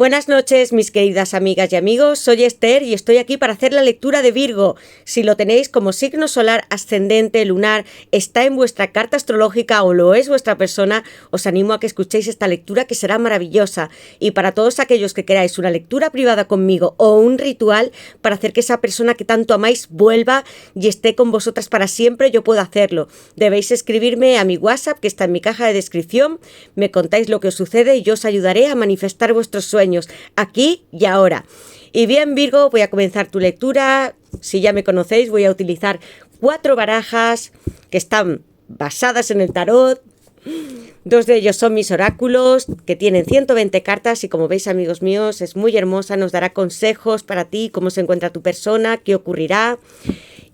Buenas noches, mis queridas amigas y amigos. Soy Esther y estoy aquí para hacer la lectura de Virgo. Si lo tenéis como signo solar, ascendente, lunar, está en vuestra carta astrológica o lo es vuestra persona, os animo a que escuchéis esta lectura que será maravillosa. Y para todos aquellos que queráis una lectura privada conmigo o un ritual para hacer que esa persona que tanto amáis vuelva y esté con vosotras para siempre, yo puedo hacerlo. Debéis escribirme a mi WhatsApp, que está en mi caja de descripción, me contáis lo que os sucede y yo os ayudaré a manifestar vuestros sueños aquí y ahora. Y bien, Virgo, voy a comenzar tu lectura. Si ya me conocéis, voy a utilizar 4 barajas que están basadas en el tarot. 2 de ellos son mis oráculos, que tienen 120 cartas y como veis, amigos míos, es muy hermosa, nos dará consejos para ti, cómo se encuentra tu persona, qué ocurrirá.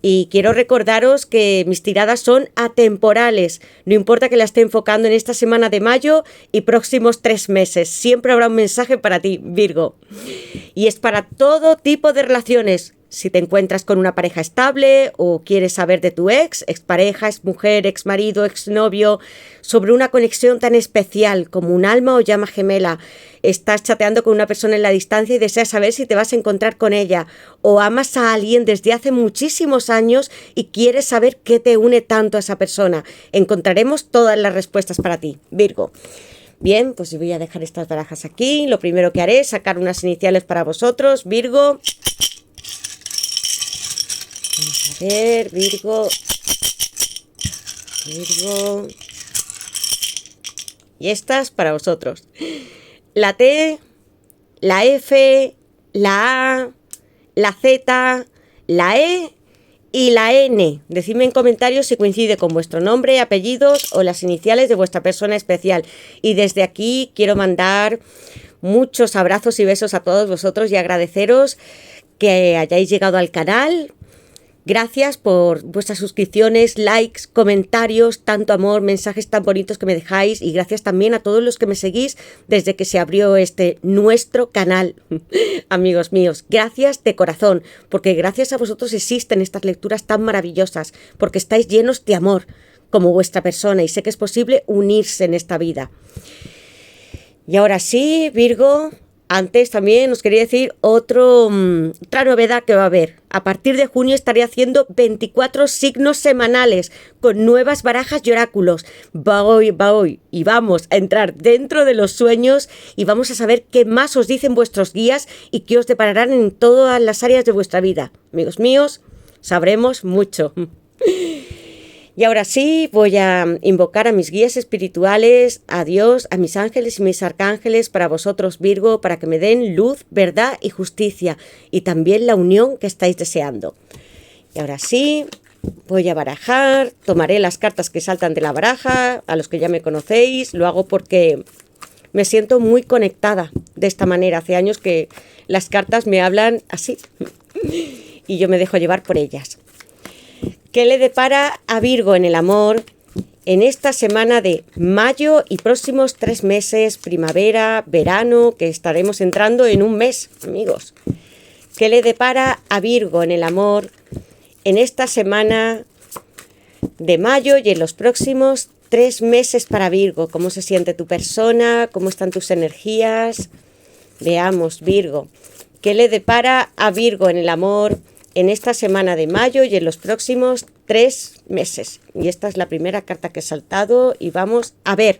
Y quiero recordaros que mis tiradas son atemporales. No importa que la esté enfocando en esta semana de mayo y próximos 3 meses. Siempre habrá un mensaje para ti, Virgo. Y es para todo tipo de relaciones. Si te encuentras con una pareja estable o quieres saber de tu expareja, exmujer, exmarido, exnovio, sobre una conexión tan especial como un alma o llama gemela, estás chateando con una persona en la distancia y deseas saber si te vas a encontrar con ella, o amas a alguien desde hace muchísimos años y quieres saber qué te une tanto a esa persona, encontraremos todas las respuestas para ti, Virgo. Bien, pues voy a dejar estas barajas aquí. Lo primero que haré es sacar unas iniciales para vosotros, Virgo. Vamos a ver, Virgo. Y estas para vosotros. La T, la F, la A, la Z, la E y la N. Decidme en comentarios si coincide con vuestro nombre, apellidos o las iniciales de vuestra persona especial. Y desde aquí quiero mandar muchos abrazos y besos a todos vosotros y agradeceros que hayáis llegado al canal. Gracias por vuestras suscripciones, likes, comentarios, tanto amor, mensajes tan bonitos que me dejáis y gracias también a todos los que me seguís desde que se abrió nuestro canal. Amigos míos, gracias de corazón, porque gracias a vosotros existen estas lecturas tan maravillosas, porque estáis llenos de amor como vuestra persona y sé que es posible unirse en esta vida. Y ahora sí, Virgo. Antes también os quería decir otra novedad que va a haber. A partir de junio estaré haciendo 24 signos semanales con nuevas barajas y oráculos. Voy y vamos a entrar dentro de los sueños y vamos a saber qué más os dicen vuestros guías y qué os depararán en todas las áreas de vuestra vida. Amigos míos, sabremos mucho. Y ahora sí, voy a invocar a mis guías espirituales, a Dios, a mis ángeles y mis arcángeles para vosotros, Virgo, para que me den luz, verdad y justicia, y también la unión que estáis deseando. Y ahora sí, voy a barajar, tomaré las cartas que saltan de la baraja, a los que ya me conocéis, lo hago porque me siento muy conectada de esta manera. Hace años que las cartas me hablan así, y yo me dejo llevar por ellas. ¿Qué le depara a Virgo en el amor en esta semana de mayo y próximos 3 meses, primavera, verano, que estaremos entrando en un mes, amigos? ¿Qué le depara a Virgo en el amor en esta semana de mayo y en los próximos 3 meses para Virgo? ¿Cómo se siente tu persona? ¿Cómo están tus energías? Veamos, Virgo. ¿Qué le depara a Virgo en el amor en esta semana de mayo y en los próximos 3 meses? Y esta es la primera carta que he saltado y vamos a ver.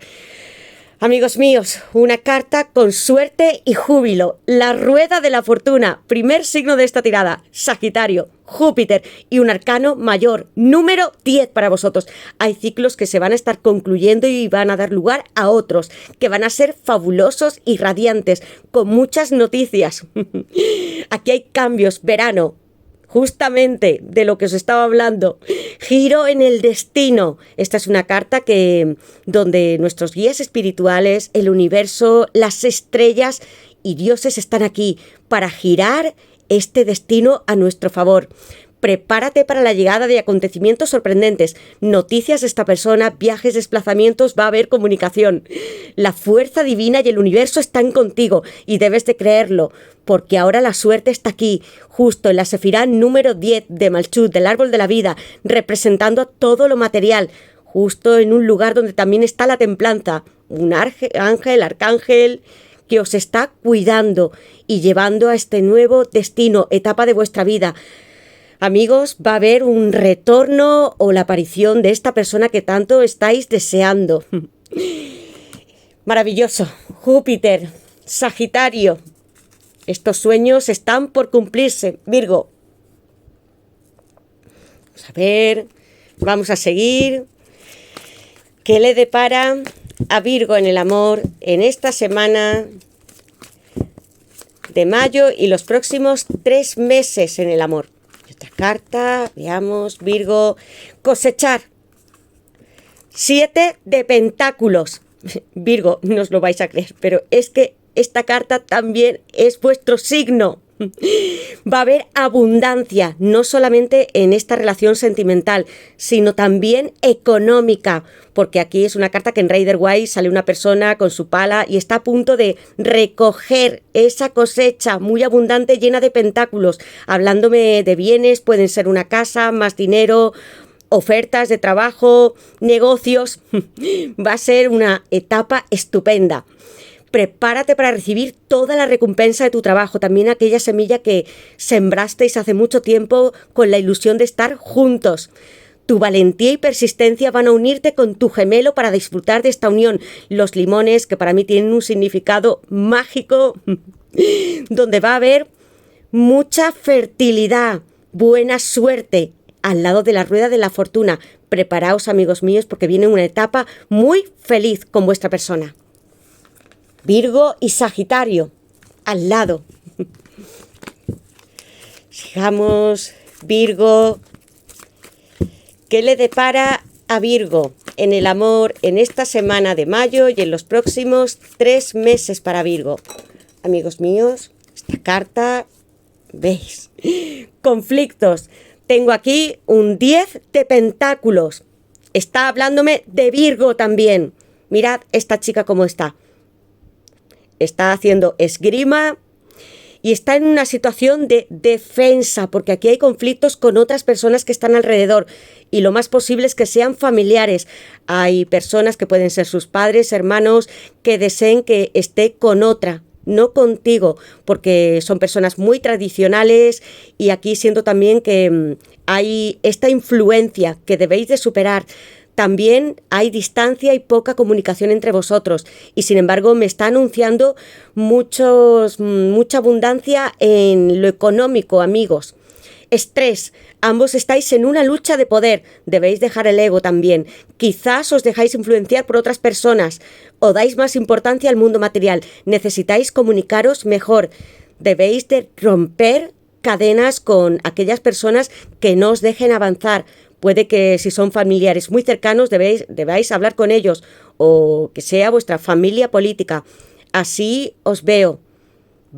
Amigos míos, una carta con suerte y júbilo. La rueda de la fortuna. Primer signo de esta tirada. Sagitario, Júpiter y un arcano mayor. Número 10 para vosotros. Hay ciclos que se van a estar concluyendo y van a dar lugar a otros que van a ser fabulosos y radiantes, con muchas noticias. Aquí hay cambios. Verano. Justamente de lo que os estaba hablando, giro en el destino. Esta es una carta donde nuestros guías espirituales, el universo, las estrellas y dioses están aquí para girar este destino a nuestro favor. Prepárate para la llegada de acontecimientos sorprendentes, noticias de esta persona, viajes, desplazamientos, va a haber comunicación. La fuerza divina y el universo están contigo y debes de creerlo, porque ahora la suerte está aquí, justo en la sefirá número 10 de Malchut, del árbol de la vida, representando todo lo material, justo en un lugar donde también está la templanza, un ángel, arcángel, que os está cuidando y llevando a este nuevo destino, etapa de vuestra vida. Amigos, va a haber un retorno o la aparición de esta persona que tanto estáis deseando. Maravilloso. Júpiter, Sagitario. Estos sueños están por cumplirse. Virgo. Vamos a ver. Vamos a seguir. ¿Qué le depara a Virgo en el amor en esta semana de mayo y los próximos 3 meses en el amor? Y otra carta, veamos, Virgo, cosechar. 7 de pentáculos. Virgo, no os lo vais a creer, pero es que esta carta también es vuestro signo. Va a haber abundancia, no solamente en esta relación sentimental, sino también económica, porque aquí es una carta que en Rider-Waite sale una persona con su pala y está a punto de recoger esa cosecha muy abundante llena de pentáculos, hablándome de bienes, pueden ser una casa, más dinero, ofertas de trabajo, negocios. Va a ser una etapa estupenda. Prepárate para recibir toda la recompensa de tu trabajo, también aquella semilla que sembrasteis hace mucho tiempo con la ilusión de estar juntos. Tu valentía y persistencia van a unirte con tu gemelo para disfrutar de esta unión. Los limones, que para mí tienen un significado mágico, donde va a haber mucha fertilidad, buena suerte, al lado de la rueda de la fortuna. Preparaos, amigos míos, porque viene una etapa muy feliz con vuestra persona. Virgo y Sagitario, al lado. Sigamos, Virgo. ¿Qué le depara a Virgo en el amor en esta semana de mayo y en los próximos 3 meses para Virgo? Amigos míos, esta carta, ¿veis? Conflictos. Tengo aquí un 10 de pentáculos. Está hablándome de Virgo también. Mirad esta chica cómo está. Está haciendo esgrima y está en una situación de defensa, porque aquí hay conflictos con otras personas que están alrededor y lo más posible es que sean familiares. Hay personas que pueden ser sus padres, hermanos, que deseen que esté con otra, no contigo, porque son personas muy tradicionales y aquí siento también que hay esta influencia que debéis de superar. También hay distancia y poca comunicación entre vosotros y sin embargo me está anunciando mucha abundancia en lo económico, amigos. Estrés. Ambos estáis en una lucha de poder. Debéis dejar el ego también. Quizás os dejáis influenciar por otras personas o dais más importancia al mundo material. Necesitáis comunicaros mejor. Debéis de romper cadenas con aquellas personas que no os dejen avanzar. Puede que si son familiares muy cercanos debáis hablar con ellos o que sea vuestra familia política. Así os veo.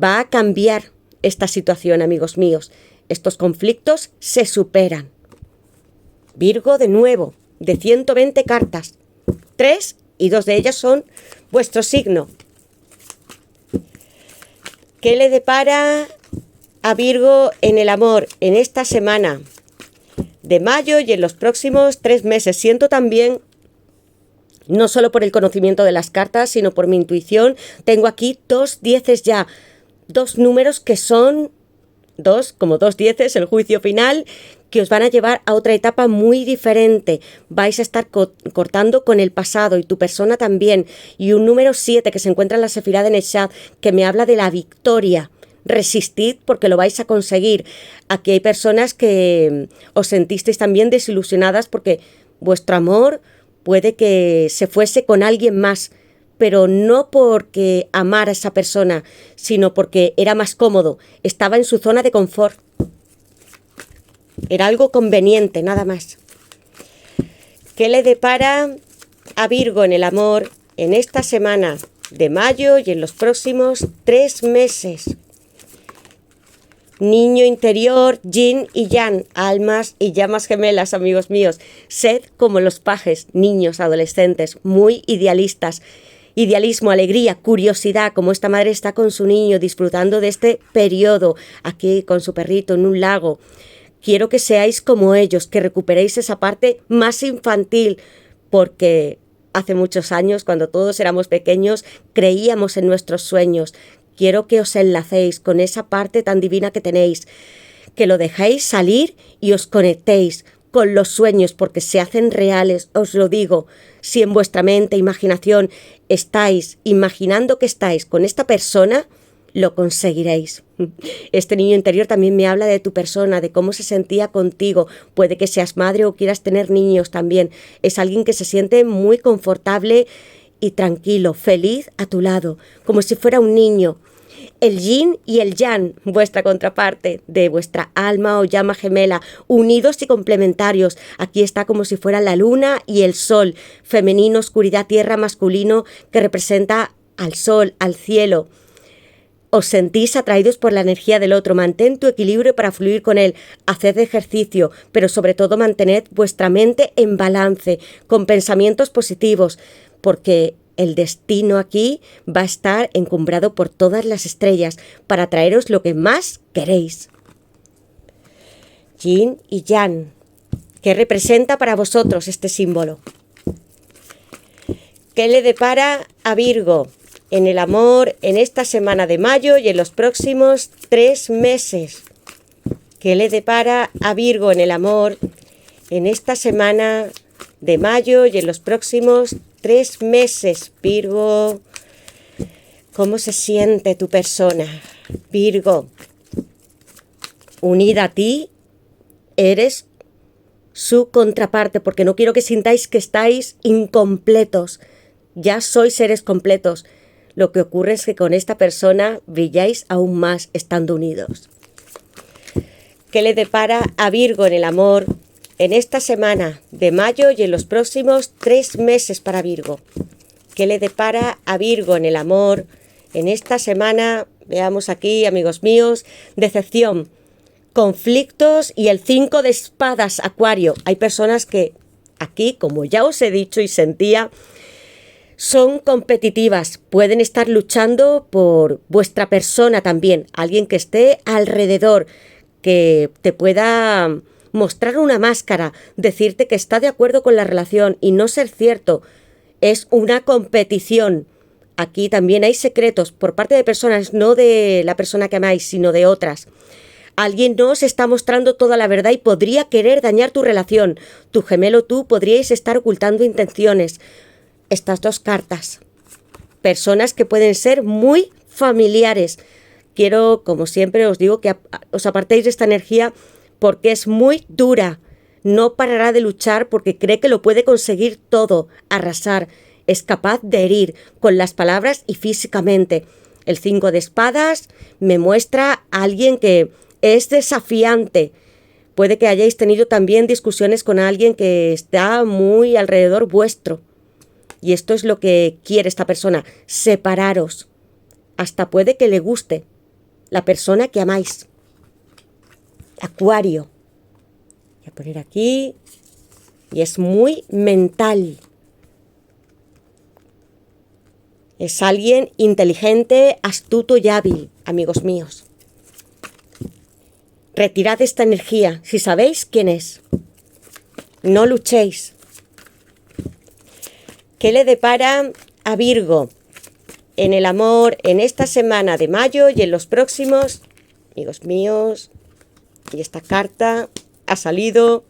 Va a cambiar esta situación, amigos míos. Estos conflictos se superan. Virgo de nuevo, de 120 cartas. 3 y 2 de ellas son vuestro signo. ¿Qué le depara a Virgo en el amor en esta semana de mayo y en los próximos 3 meses? Siento también, no solo por el conocimiento de las cartas, sino por mi intuición, tengo aquí 2 dieces ya, 2 números que son 2, como 2 dieces, el juicio final, que os van a llevar a otra etapa muy diferente. Vais a estar cortando con el pasado y tu persona también. Y un número 7 que se encuentra en la Sefirá de Neshad, que me habla de la victoria. Resistid porque lo vais a conseguir. Aquí hay personas que os sentisteis también desilusionadas porque vuestro amor puede que se fuese con alguien más, pero no porque amara a esa persona, sino porque era más cómodo, estaba en su zona de confort. Era algo conveniente, nada más. ¿Qué le depara a Virgo en el amor en esta semana de mayo y en los próximos 3 meses? Niño interior, yin y yang, almas y llamas gemelas, amigos míos. Sed como los pajes, niños, adolescentes, muy idealistas. Idealismo, alegría, curiosidad, como esta madre está con su niño disfrutando de este periodo, aquí con su perrito en un lago. Quiero que seáis como ellos, que recuperéis esa parte más infantil, porque hace muchos años, cuando todos éramos pequeños, creíamos en nuestros sueños. Quiero que os enlacéis con esa parte tan divina que tenéis, que lo dejéis salir y os conectéis con los sueños porque se hacen reales, os lo digo. Si en vuestra mente, imaginación, estáis imaginando que estáis con esta persona, lo conseguiréis. Este niño interior también me habla de tu persona, de cómo se sentía contigo. Puede que seas madre o quieras tener niños también. Es alguien que se siente muy confortable y tranquilo, feliz a tu lado, como si fuera un niño. El yin y el yang, vuestra contraparte de vuestra alma o llama gemela, unidos y complementarios. Aquí está como si fuera la luna y el sol, femenino, oscuridad, tierra, masculino, que representa al sol, al cielo. Os sentís atraídos por la energía del otro. Mantén tu equilibrio para fluir con él. Haced ejercicio, pero sobre todo mantened vuestra mente en balance, con pensamientos positivos, porque el destino aquí va a estar encumbrado por todas las estrellas para traeros lo que más queréis. Yin y Yang. ¿Qué representa para vosotros este símbolo? ¿Qué le depara a Virgo en el amor en esta semana de mayo y en los próximos 3 meses? ¿Qué le depara a Virgo en el amor en esta semana de mayo y en los próximos 3 meses? Virgo, ¿cómo se siente tu persona? Virgo, unida a ti, eres su contraparte, porque no quiero que sintáis que estáis incompletos. Ya sois seres completos. Lo que ocurre es que con esta persona brilláis aún más estando unidos. ¿Qué le depara a Virgo en el amor en esta semana de mayo y en los próximos 3 meses para Virgo? ¿Qué le depara a Virgo en el amor en esta semana? Veamos aquí, amigos míos, decepción, conflictos y el 5 de espadas, Acuario. Hay personas que aquí, como ya os he dicho y sentía, son competitivas, pueden estar luchando por vuestra persona también, alguien que esté alrededor, que te pueda mostrar una máscara, decirte que está de acuerdo con la relación y no ser cierto. Es una competición. Aquí también hay secretos por parte de personas, no de la persona que amáis, sino de otras. Alguien no os está mostrando toda la verdad y podría querer dañar tu relación. Tu gemelo o tú podríais estar ocultando intenciones. Estas 2 cartas. Personas que pueden ser muy familiares. Quiero, como siempre os digo, que os apartéis de esta energía porque es muy dura. No parará de luchar porque cree que lo puede conseguir todo, arrasar. Es capaz de herir con las palabras y físicamente. El 5 de espadas me muestra a alguien que es desafiante. Puede que hayáis tenido también discusiones con alguien que está muy alrededor vuestro. Y esto es lo que quiere esta persona, separaros. Hasta puede que le guste la persona que amáis. Acuario. Voy a poner aquí. Y es muy mental. Es alguien inteligente, astuto y hábil, amigos míos. Retirad esta energía, si sabéis quién es. No luchéis. ¿Qué le depara a Virgo en el amor en esta semana de mayo y en los próximos, amigos míos? Y esta carta ha salido.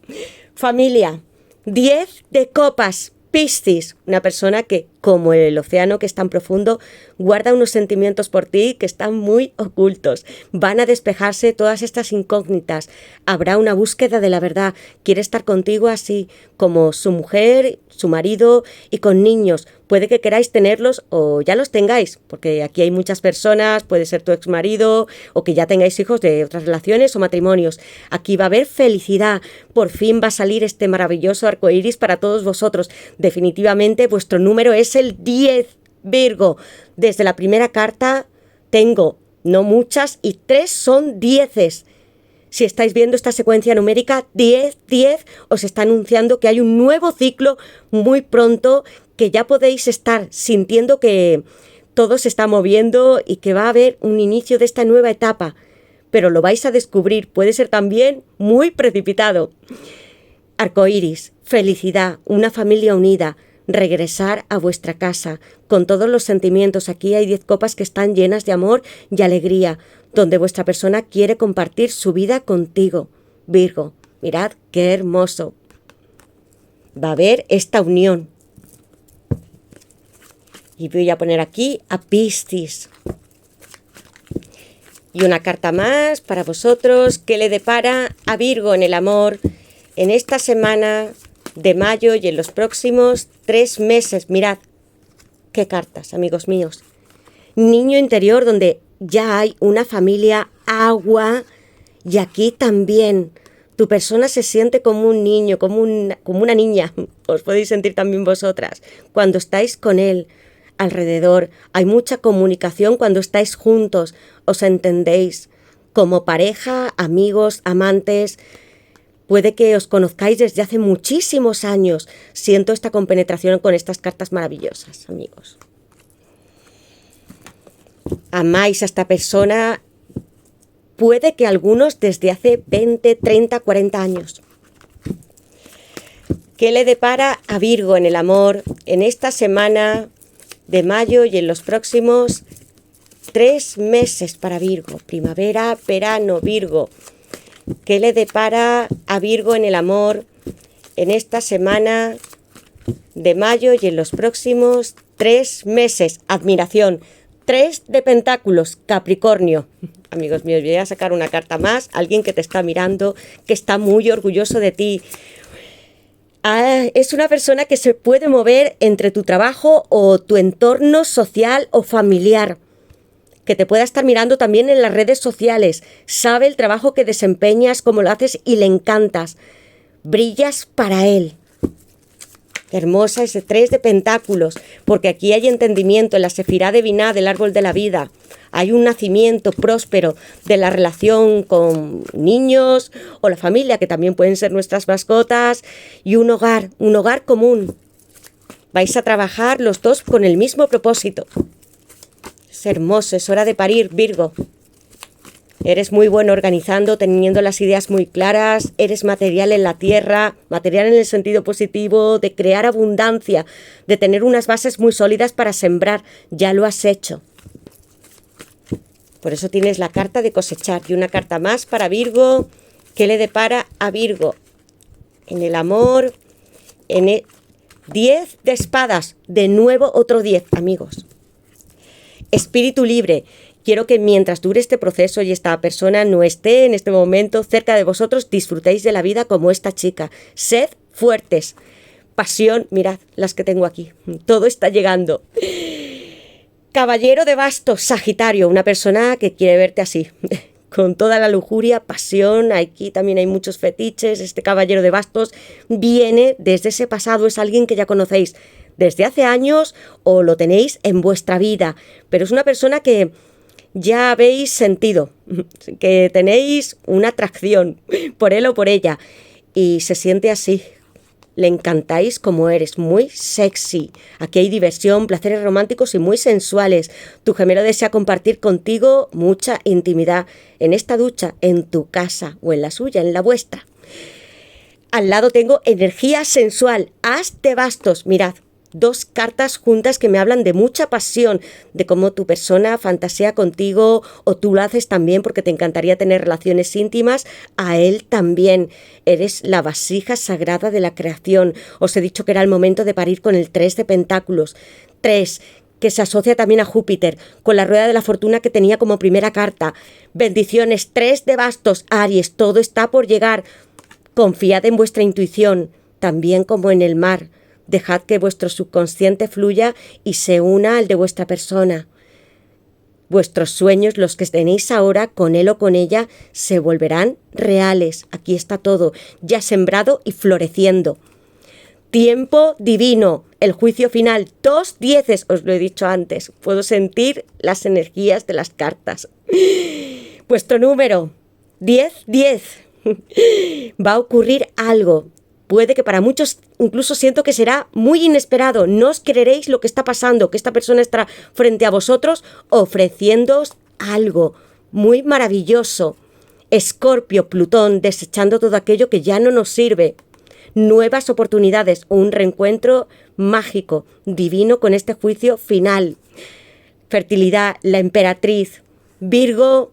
Familia, 10 de copas, Piscis, una persona que, como el océano que es tan profundo, guarda unos sentimientos por ti que están muy ocultos. Van a despejarse todas estas incógnitas. Habrá una búsqueda de la verdad. Quiere estar contigo así como su mujer, su marido y con niños. Puede que queráis tenerlos o ya los tengáis, porque aquí hay muchas personas, puede ser tu exmarido o que ya tengáis hijos de otras relaciones o matrimonios. Aquí va a haber felicidad. Por fin va a salir este maravilloso arco iris para todos vosotros. Definitivamente vuestro número es el 10, Virgo. Desde la primera carta tengo no muchas y 3 son 10. Si estáis viendo esta secuencia numérica, 10, 10 os está anunciando que hay un nuevo ciclo muy pronto, que ya podéis estar sintiendo que todo se está moviendo y que va a haber un inicio de esta nueva etapa. Pero lo vais a descubrir, puede ser también muy precipitado. Arcoíris, felicidad, una familia unida. regresar a vuestra casa con todos los sentimientos. Aquí hay 10 copas que están llenas de amor y alegría, donde vuestra persona quiere compartir su vida contigo. Virgo, mirad qué hermoso. Va a haber esta unión. Y voy a poner aquí a Piscis. Y una carta más para vosotros que le depara a Virgo en el amor en esta semana de mayo y en los próximos 3 meses. Mirad qué cartas, amigos míos. Niño interior, donde ya hay una familia, agua, y aquí también tu persona se siente como un niño, como una niña. Os podéis sentir también vosotras cuando estáis con él. Alrededor hay mucha comunicación cuando estáis juntos, os entendéis como pareja, amigos, amantes. Puede que os conozcáis desde hace muchísimos años. Siento esta compenetración con estas cartas maravillosas, amigos. Amáis a esta persona, puede que algunos desde hace 20, 30, 40 años. ¿Qué le depara a Virgo en el amor en esta semana de mayo y en los próximos 3 meses para Virgo? Primavera, verano, Virgo. ¿Qué le depara a Virgo en el amor en esta semana de mayo y en los próximos 3 meses? Admiración. 3 de pentáculos, Capricornio. Amigos míos, voy a sacar una carta más. Alguien que te está mirando, que está muy orgulloso de ti. Es una persona que se puede mover entre tu trabajo o tu entorno social o familiar, que te pueda estar mirando también en las redes sociales. Sabe el trabajo que desempeñas, cómo lo haces y le encantas. Brillas para él. Hermosa ese 3 de pentáculos, porque aquí hay entendimiento en la sefirá de Binah del árbol de la vida. Hay un nacimiento próspero de la relación con niños o la familia, que también pueden ser nuestras mascotas, y un hogar común. Vais a trabajar los dos con el mismo propósito. Es hermoso, es hora de parir, Virgo. Eres muy bueno organizando, teniendo las ideas muy claras, eres material en la tierra, material en el sentido positivo, de crear abundancia, de tener unas bases muy sólidas para sembrar. Ya lo has hecho. Por eso tienes la carta de cosechar. Y una carta más para Virgo. ¿Qué le depara a Virgo en el amor? En el 10 de espadas. De nuevo otro 10, amigos. Espíritu libre. Quiero que mientras dure este proceso y esta persona no esté en este momento cerca de vosotros, disfrutéis de la vida como esta chica. Sed fuertes. Pasión, mirad las que tengo aquí. Todo está llegando. Caballero de bastos, Sagitario, una persona que quiere verte así, con toda la lujuria, pasión. Aquí también hay muchos fetiches. Este caballero de bastos viene desde ese pasado, es alguien que ya conocéis desde hace años o lo tenéis en vuestra vida, pero es una persona que ya habéis sentido, que tenéis una atracción por él o por ella y se siente así. Le encantáis como eres, muy sexy. Aquí hay diversión, placeres románticos y muy sensuales. Tu gemelo desea compartir contigo mucha intimidad en esta ducha, en tu casa o en la suya, en la vuestra. Al lado tengo energía sensual, as de bastos, mirad. 2 cartas juntas que me hablan de mucha pasión, de cómo tu persona fantasea contigo o tú lo haces también porque te encantaría tener relaciones íntimas, a él también. Eres la vasija sagrada de la creación. Os he dicho que era el momento de parir con el 3 de pentáculos. 3, que se asocia también a Júpiter, con la rueda de la fortuna que tenía como primera carta. Bendiciones, 3 de bastos, Aries, todo está por llegar. Confiad en vuestra intuición, también como en el mar. Dejad que vuestro subconsciente fluya y se una al de vuestra persona. Vuestros sueños, los que tenéis ahora con él o con ella, se volverán reales. Aquí está todo, ya sembrado y floreciendo. Tiempo divino, el juicio final, 2 dieces, os lo he dicho antes. Puedo sentir las energías de las cartas. Vuestro número, 10, 10. Va a ocurrir algo. Puede que para muchos incluso siento que será muy inesperado. No os creeréis lo que está pasando, que esta persona estará frente a vosotros ofreciéndoos algo muy maravilloso. Escorpio, Plutón, desechando todo aquello que ya no nos sirve. nuevas oportunidades, un reencuentro mágico, divino con este juicio final. Fertilidad, la emperatriz, Virgo,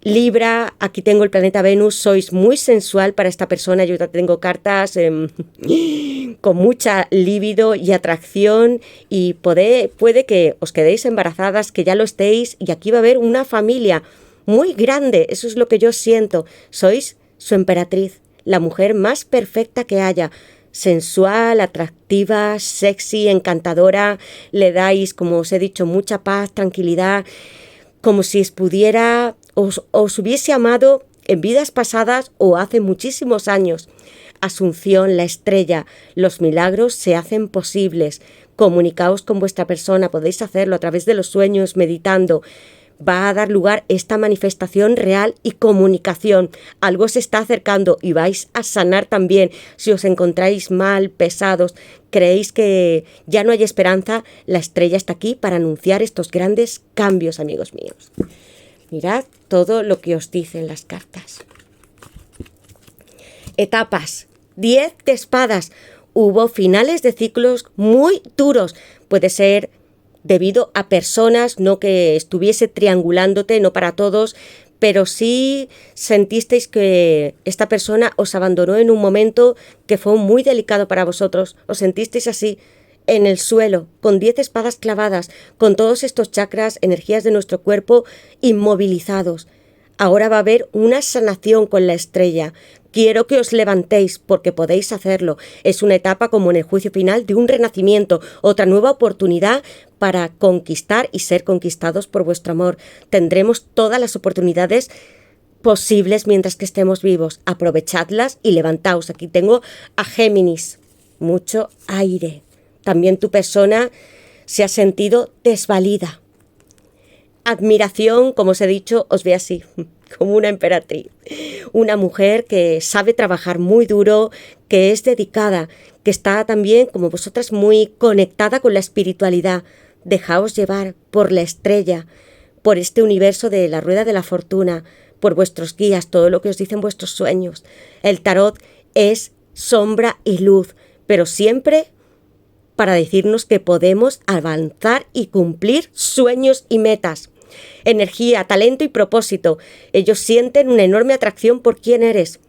Libra, aquí tengo el planeta Venus, sois muy sensual para esta persona, yo tengo cartas con mucha libido y atracción y puede que os quedéis embarazadas, que ya lo estéis y aquí va a haber una familia muy grande, eso es lo que yo siento, sois su emperatriz, la mujer más perfecta que haya, sensual, atractiva, sexy, encantadora, le dais, como os he dicho, mucha paz, tranquilidad, como si os hubiese amado en vidas pasadas o hace muchísimos años. Asunción, la estrella, los milagros se hacen posibles. Comunicaos con vuestra persona, podéis hacerlo a través de los sueños, meditando. Va a dar lugar esta manifestación real y comunicación. Algo se está acercando y vais a sanar también. Si os encontráis mal, pesados, creéis que ya no hay esperanza, la estrella está aquí para anunciar estos grandes cambios, amigos míos. Mirad todo lo que os dicen las cartas. Etapas. 10 de espadas. Hubo finales de ciclos muy duros. Puede ser debido a personas, no que estuviese triangulándote, no para todos, pero sí sentisteis que esta persona os abandonó en un momento que fue muy delicado para vosotros. Os sentisteis así, en el suelo, con 10 espadas clavadas, con todos estos chakras, energías de nuestro cuerpo inmovilizados. Ahora va a haber una sanación con la estrella. Quiero que os levantéis porque podéis hacerlo. Es una etapa como en el juicio final de un renacimiento, otra nueva oportunidad para conquistar y ser conquistados por vuestro amor. Tendremos todas las oportunidades posibles mientras que estemos vivos. Aprovechadlas y levantaos. Aquí tengo a Géminis. Mucho aire. También tu persona se ha sentido desvalida. Admiración, como os he dicho, os ve así, como una emperatriz. Una mujer que sabe trabajar muy duro, que es dedicada, que está también, como vosotras, muy conectada con la espiritualidad. Dejaos llevar por la estrella, por este universo de la rueda de la fortuna, por vuestros guías, todo lo que os dicen vuestros sueños. El tarot es sombra y luz, pero siempre para decirnos que podemos avanzar y cumplir sueños y metas. Energía, talento y propósito. Ellos sienten una enorme atracción por quién eres,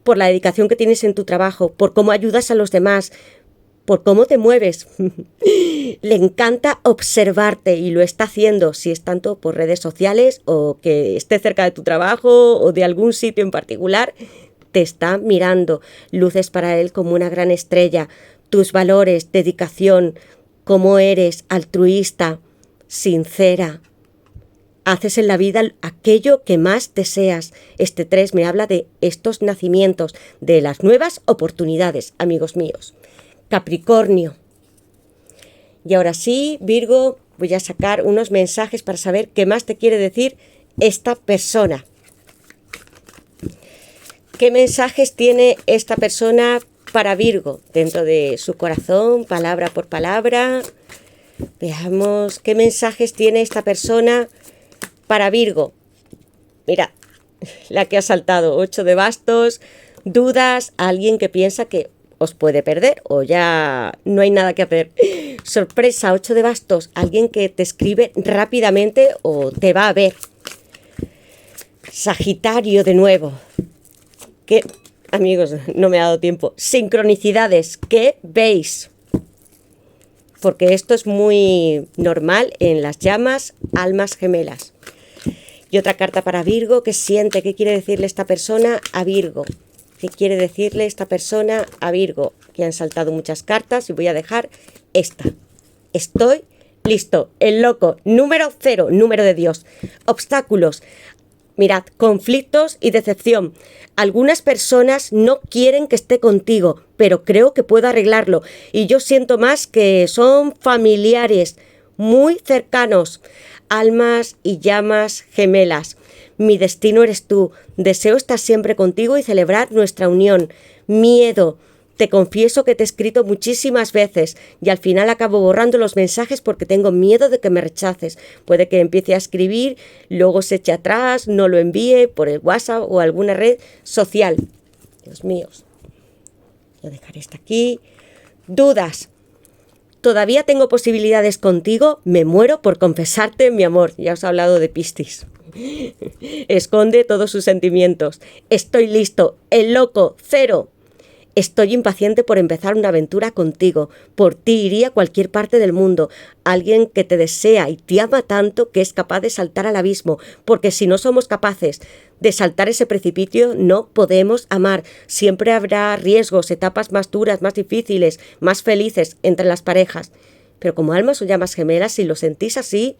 por la dedicación que tienes en tu trabajo, por cómo ayudas a los demás, por cómo te mueves. Le encanta observarte y lo está haciendo, si es tanto por redes sociales o que esté cerca de tu trabajo o de algún sitio en particular, te está mirando. Luces para él como una gran estrella. Tus valores, dedicación, cómo eres altruista, sincera. Haces en la vida aquello que más deseas. Este 3 me habla de estos nacimientos, de las nuevas oportunidades, amigos míos. Capricornio. Y ahora sí, Virgo, voy a sacar unos mensajes para saber qué más te quiere decir esta persona. ¿Qué mensajes tiene esta persona para Virgo dentro de su corazón, palabra por palabra? Veamos qué mensajes tiene esta persona para Virgo. Mira, la que ha saltado, 8 de bastos, dudas, alguien que piensa que os puede perder o ya no hay nada que hacer. Sorpresa, 8 de bastos, alguien que te escribe rápidamente o te va a ver. Sagitario de nuevo. ¿Qué? Amigos, no me ha dado tiempo. Sincronicidades, ¿qué veis? Porque esto es muy normal en las llamas, almas gemelas. Y otra carta para Virgo, ¿qué siente? ¿Qué quiere decirle esta persona a Virgo? ¿Qué quiere decirle esta persona a Virgo? Que han saltado muchas cartas y voy a dejar esta. Estoy listo. El loco, número 0, número de Dios. Obstáculos. Mirad, conflictos y decepción. Algunas personas no quieren que esté contigo, pero creo que puedo arreglarlo. Y yo siento más que son familiares, muy cercanos, almas y llamas gemelas. Mi destino eres tú. Deseo estar siempre contigo y celebrar nuestra unión. Miedo. Te confieso que te he escrito muchísimas veces y al final acabo borrando los mensajes porque tengo miedo de que me rechaces. Puede que empiece a escribir, luego se eche atrás, no lo envíe por el WhatsApp o alguna red social. Dios mío. Voy a dejar esta aquí. Dudas. ¿Todavía tengo posibilidades contigo? Me muero por confesarte mi amor. Ya os he hablado de Piscis. Esconde todos sus sentimientos. Estoy listo. El loco. 0. Estoy impaciente por empezar una aventura contigo. Por ti iría a cualquier parte del mundo. Alguien que te desea y te ama tanto que es capaz de saltar al abismo. Porque si no somos capaces de saltar ese precipicio, no podemos amar. Siempre habrá riesgos, etapas más duras, más difíciles, más felices entre las parejas. Pero como almas o llamas gemelas, si lo sentís así,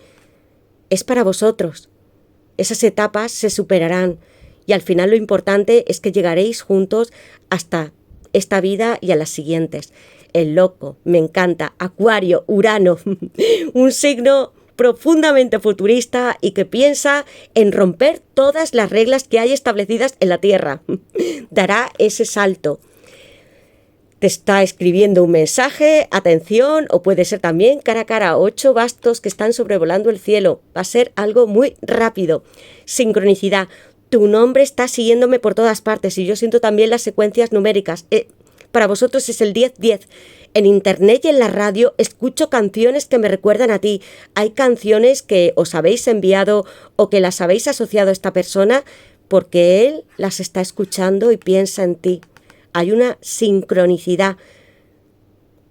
es para vosotros. Esas etapas se superarán. Y al final lo importante es que llegaréis juntos hasta esta vida y a las siguientes. El loco, me encanta. Acuario, Urano, un signo profundamente futurista y que piensa en romper todas las reglas que hay establecidas en la Tierra. Dará ese salto. Te está escribiendo un mensaje, atención, o puede ser también cara a cara, 8 bastos que están sobrevolando el cielo. Va a ser algo muy rápido. Sincronicidad. Tu nombre está siguiéndome por todas partes y yo siento también las secuencias numéricas. Para vosotros es el 10-10. En internet y en la radio escucho canciones que me recuerdan a ti. Hay canciones que os habéis enviado o que las habéis asociado a esta persona porque él las está escuchando y piensa en ti. Hay una sincronicidad.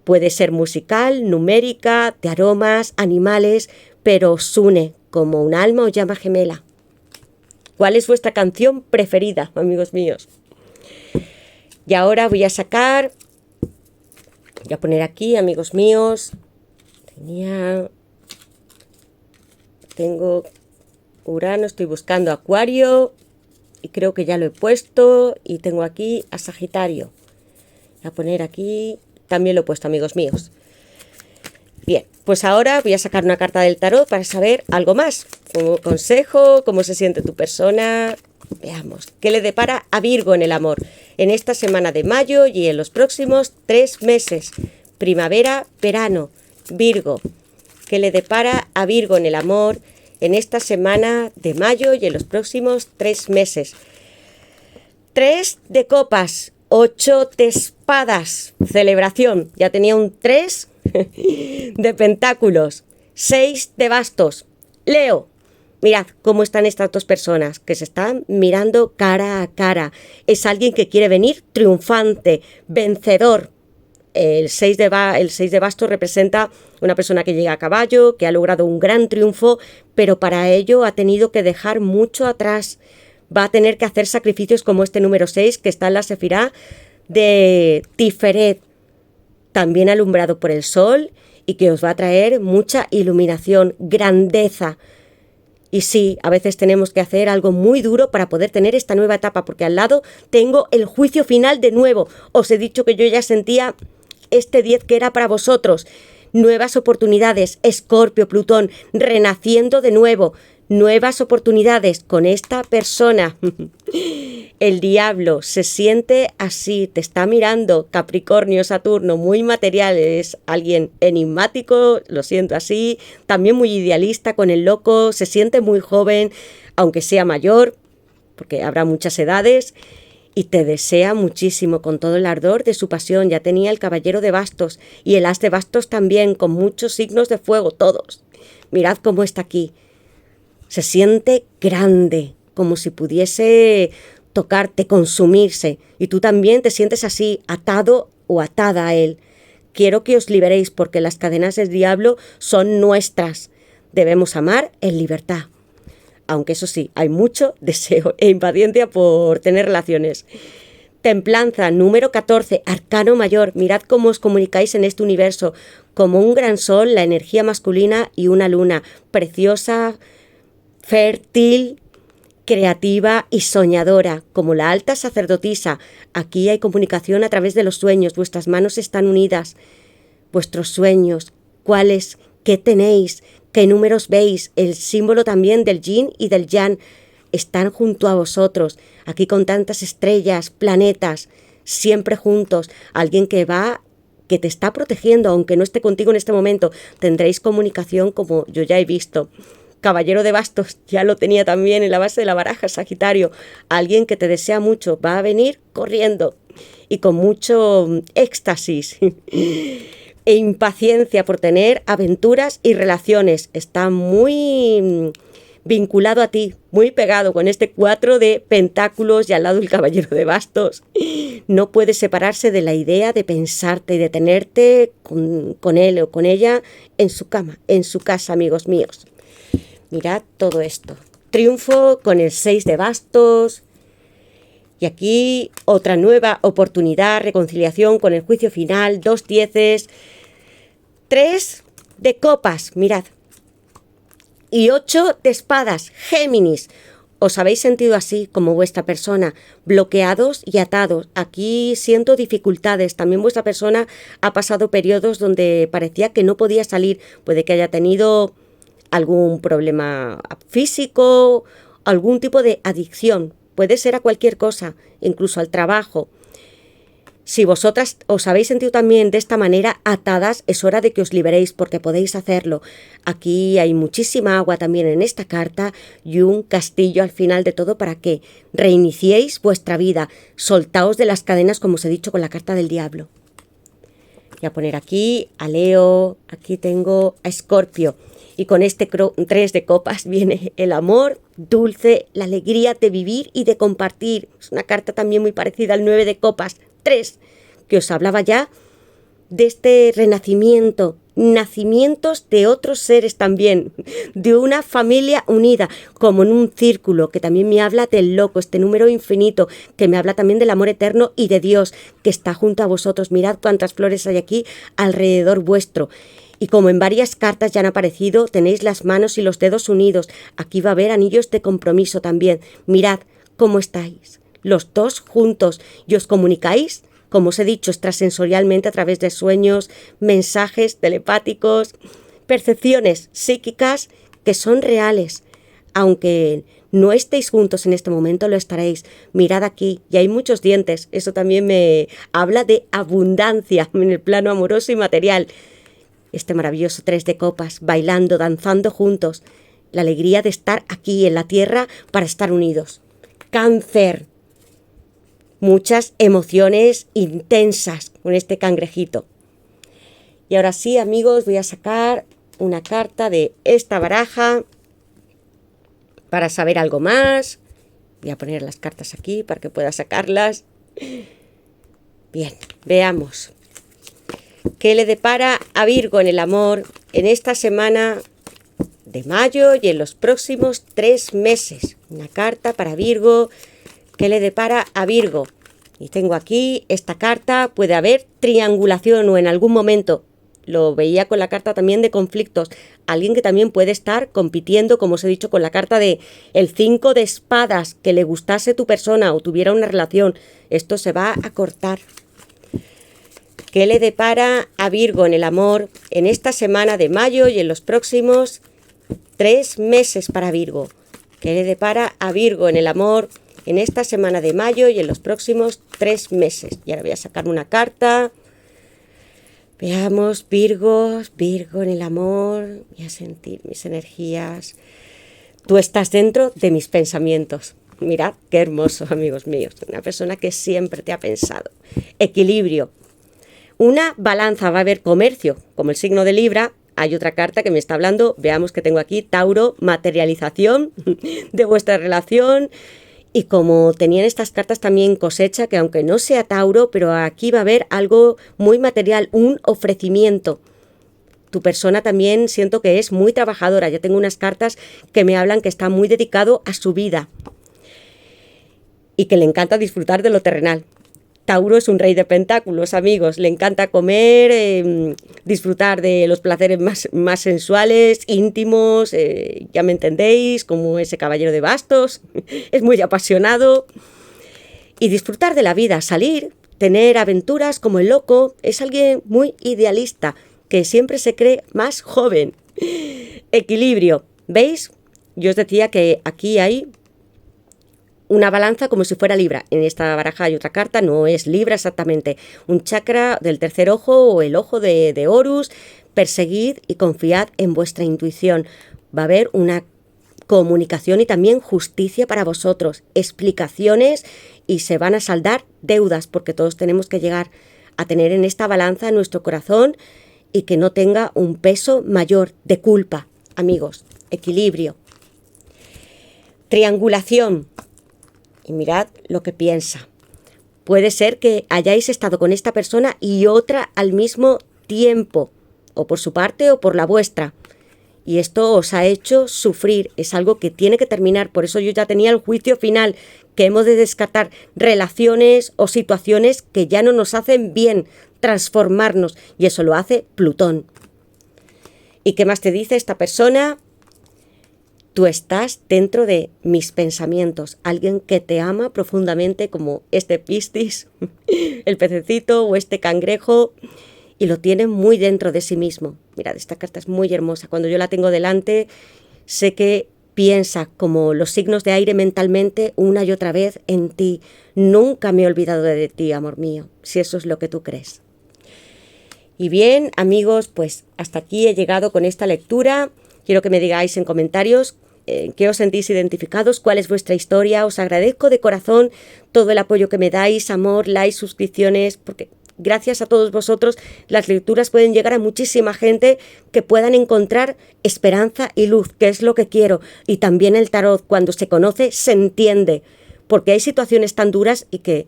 Puede ser musical, numérica, de aromas, animales, pero os une como un alma o llama gemela. ¿Cuál es vuestra canción preferida, amigos míos? Y ahora voy a poner aquí, amigos míos. Tengo Urano, estoy buscando Acuario y creo que ya lo he puesto. Y tengo aquí a Sagitario. Voy a poner aquí, también lo he puesto, amigos míos. Bien, pues ahora voy a sacar una carta del tarot para saber algo más. Como consejo, cómo se siente tu persona. Veamos, ¿qué le depara a Virgo en el amor? En esta semana de mayo y en los próximos 3 meses. Primavera, verano. Virgo, ¿qué le depara a Virgo en el amor? En esta semana de mayo y en los próximos 3 meses. 3 de copas, 8 de espadas. Celebración, ya tenía un 3 de pentáculos, 6 de bastos. Leo, mirad cómo están estas dos personas que se están mirando cara a cara. Es alguien que quiere venir triunfante, vencedor. El 6 de bastos representa una persona que llega a caballo, que ha logrado un gran triunfo, pero para ello ha tenido que dejar mucho atrás. Va a tener que hacer sacrificios como este número 6 que está en la sefirá de Tiferet, también alumbrado por el sol y que os va a traer mucha iluminación, grandeza. Y sí, a veces tenemos que hacer algo muy duro para poder tener esta nueva etapa, porque al lado tengo el juicio final de nuevo. Os he dicho que yo ya sentía este 10 que era para vosotros. Nuevas oportunidades, Escorpio, Plutón, renaciendo de nuevo. Nuevas oportunidades con esta persona. El diablo se siente así, te está mirando. Capricornio, Saturno, muy material, es alguien enigmático, lo siento así. También muy idealista con el loco, se siente muy joven, aunque sea mayor, porque habrá muchas edades. Y te desea muchísimo con todo el ardor de su pasión. Ya tenía el caballero de bastos y el as de bastos también, con muchos signos de fuego, todos. Mirad cómo está aquí. Se siente grande, como si pudiese tocarte, consumirse. Y tú también te sientes así, atado o atada a él. Quiero que os liberéis porque las cadenas del diablo son nuestras. Debemos amar en libertad. Aunque eso sí, hay mucho deseo e impaciencia por tener relaciones. Templanza, número 14, arcano mayor. Mirad cómo os comunicáis en este universo. Como un gran sol, la energía masculina y una luna preciosa, fértil, creativa y soñadora, como la alta sacerdotisa. Aquí hay comunicación a través de los sueños. Vuestras manos están unidas. Vuestros sueños, ¿cuáles? ¿Qué tenéis? ¿Qué números veis? El símbolo también del yin y del yang están junto a vosotros. Aquí con tantas estrellas, planetas, siempre juntos. Alguien que te está protegiendo, aunque no esté contigo en este momento. Tendréis comunicación como yo ya he visto. Caballero de bastos, ya lo tenía también en la base de la baraja, Sagitario. Alguien que te desea mucho, va a venir corriendo. y con mucho éxtasis e impaciencia por tener aventuras y relaciones. Está muy vinculado a ti, muy pegado con este 4 de pentáculos y al lado el caballero de bastos. No puede separarse de la idea de pensarte y de tenerte con él o con ella en su cama, en su casa, amigos míos. Mirad todo esto. Triunfo con el 6 de bastos. Y aquí otra nueva oportunidad, reconciliación con el juicio final, 2 dieces, 3 de copas, mirad. Y 8 de espadas, Géminis. ¿Os habéis sentido así como vuestra persona, bloqueados y atados? Aquí siento dificultades. También vuestra persona ha pasado periodos donde parecía que no podía salir. Puede que haya tenido algún problema físico, algún tipo de adicción. Puede ser a cualquier cosa, incluso al trabajo. Si vosotras os habéis sentido también de esta manera atadas, es hora de que os liberéis porque podéis hacerlo. Aquí hay muchísima agua también en esta carta y un castillo al final de todo para que reiniciéis vuestra vida. Soltaos de las cadenas, como os he dicho con la carta del diablo. Voy a poner aquí a Leo, aquí tengo a Escorpio. Y con este 3 de copas viene el amor dulce, la alegría de vivir y de compartir. Es una carta también muy parecida al 9 de copas. 3, que os hablaba ya de este renacimiento, nacimientos de otros seres también, de una familia unida, como en un círculo, que también me habla del loco, este número infinito, que me habla también del amor eterno y de Dios, que está junto a vosotros. Mirad cuántas flores hay aquí alrededor vuestro. Y como en varias cartas ya han aparecido, tenéis las manos y los dedos unidos. Aquí va a haber anillos de compromiso también. Mirad cómo estáis, los dos juntos, y os comunicáis, como os he dicho, extrasensorialmente a través de sueños, mensajes telepáticos, percepciones psíquicas que son reales. Aunque no estéis juntos en este momento, lo estaréis. Mirad aquí, y hay muchos dientes. Eso también me habla de abundancia en el plano amoroso y material. Este maravilloso 3 de copas, bailando, danzando juntos. La alegría de estar aquí en la tierra para estar unidos. Cáncer. Muchas emociones intensas con este cangrejito. Y ahora sí, amigos, voy a sacar una carta de esta baraja para saber algo más. Voy a poner las cartas aquí para que pueda sacarlas. Bien, veamos. ¿Qué le depara a Virgo en el amor en esta semana de mayo y en los próximos 3 meses? Una carta para Virgo. ¿Qué le depara a Virgo? Y tengo aquí esta carta. Puede haber triangulación o en algún momento, lo veía con la carta también de conflictos, alguien que también puede estar compitiendo, como os he dicho, con la carta de el 5 de espadas, que le gustase tu persona o tuviera una relación. Esto se va a cortar. ¿Qué le depara a Virgo en el amor en esta semana de mayo y en los próximos 3 meses para Virgo? ¿Qué le depara a Virgo en el amor en esta semana de mayo y en los próximos 3 meses? Y ahora voy a sacar una carta. Veamos, Virgo en el amor. Voy a sentir mis energías. Tú estás dentro de mis pensamientos. Mirad qué hermoso, amigos míos. Una persona que siempre te ha pensado. Equilibrio. Una balanza, va a haber comercio, como el signo de Libra. Hay otra carta que me está hablando, veamos que tengo aquí, Tauro, materialización de vuestra relación. Y como tenían estas cartas también cosecha, que aunque no sea Tauro, pero aquí va a haber algo muy material, un ofrecimiento. Tu persona también siento que es muy trabajadora. Ya tengo unas cartas que me hablan que está muy dedicado a su vida y que le encanta disfrutar de lo terrenal. Tauro es un rey de pentáculos, amigos. Le encanta comer, disfrutar de los placeres más sensuales, íntimos, ya me entendéis, como ese caballero de bastos. Es muy apasionado. Y disfrutar de la vida, salir, tener aventuras como el loco. Es alguien muy idealista, que siempre se cree más joven. Equilibrio. ¿Veis? Yo os decía que aquí hay una balanza como si fuera Libra. En esta baraja hay otra carta, no es Libra exactamente. Un chakra del tercer ojo o el ojo de Horus. Perseguid y confiad en vuestra intuición. Va a haber una comunicación y también justicia para vosotros, explicaciones y se van a saldar deudas porque todos tenemos que llegar a tener en esta balanza nuestro corazón y que no tenga un peso mayor de culpa. Amigos, equilibrio. Triangulación. Y mirad lo que piensa. Puede ser que hayáis estado con esta persona y otra al mismo tiempo, o por su parte o por la vuestra. Y esto os ha hecho sufrir, es algo que tiene que terminar. Por eso yo ya tenía el juicio final, que hemos de descartar relaciones o situaciones que ya no nos hacen bien, transformarnos. Y eso lo hace Plutón. ¿Y qué más te dice esta persona? Tú estás dentro de mis pensamientos. Alguien que te ama profundamente como este Piscis, el pececito o este cangrejo, y lo tiene muy dentro de sí mismo. Mirad, esta carta es muy hermosa. Cuando yo la tengo delante, sé que piensa como los signos de aire mentalmente una y otra vez en ti. Nunca me he olvidado de ti, amor mío, si eso es lo que tú crees. Y bien, amigos, pues hasta aquí he llegado con esta lectura. Quiero que me digáis en comentarios qué os sentís identificados, cuál es vuestra historia. Os agradezco de corazón todo el apoyo que me dais, amor, likes, suscripciones, porque gracias a todos vosotros las lecturas pueden llegar a muchísima gente que puedan encontrar esperanza y luz, que es lo que quiero. Y también el tarot, cuando se conoce, se entiende, porque hay situaciones tan duras y que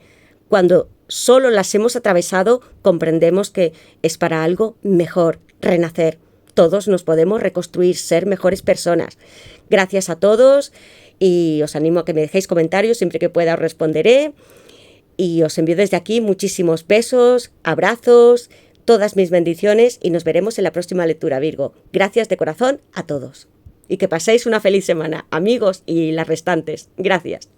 cuando solo las hemos atravesado, comprendemos que es para algo mejor, renacer. Todos nos podemos reconstruir, ser mejores personas. Gracias a todos y os animo a que me dejéis comentarios, siempre que pueda os responderé. Y os envío desde aquí muchísimos besos, abrazos, todas mis bendiciones y nos veremos en la próxima lectura, Virgo. Gracias de corazón a todos. Y que paséis una feliz semana, amigos y las restantes. Gracias.